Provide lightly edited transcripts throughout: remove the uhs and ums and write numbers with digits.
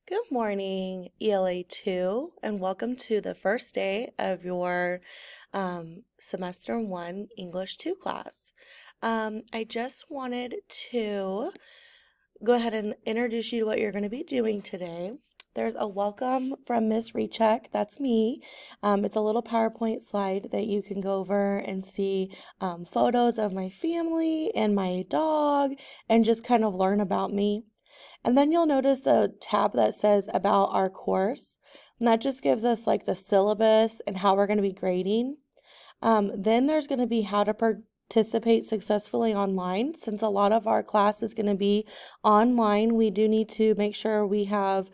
Good morning, ELA 2, and welcome to the first day of your Semester 1 English 2 class. I just wanted to go ahead and introduce you to what you're going to be doing today. There's a welcome from Miss Recheck. That's me. It's a little PowerPoint slide that you can go over and see photos of my family and my dog and just kind of learn about me. And then you'll notice a tab that says about our course. And that just gives us like the syllabus and how we're going to be grading. Then there's going to be how to participate successfully online. Since a lot of our class is going to be online, we do need to make sure we have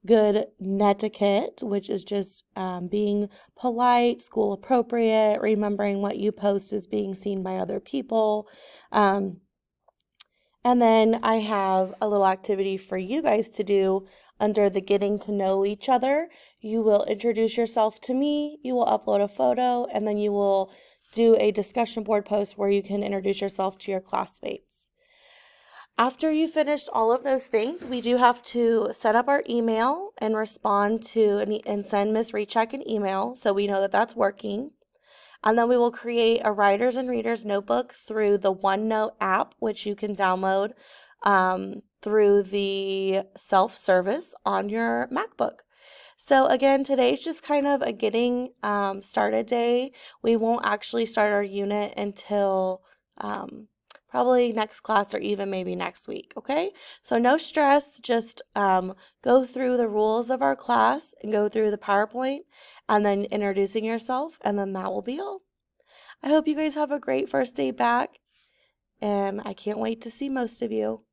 good netiquette, which is just being polite, school appropriate, remembering what you post is being seen by other people. And then I have a little activity for you guys to do under the getting to know each other. You will introduce yourself to me, you will upload a photo, and then you will do a discussion board post where you can introduce yourself to your classmates. After you finished all of those things, we do have to set up our email and respond to and send Miss Recheck an email so we know that that's working. And then we will create a writers and readers notebook through the OneNote app, which you can download through the self-service on your MacBook. So again, today's just kind of a getting started day. We won't actually start our unit until probably next class or even maybe next week, okay? So no stress, just go through the rules of our class and go through the PowerPoint and then introducing yourself, and then that will be all. I hope you guys have a great first day back, and I can't wait to see most of you.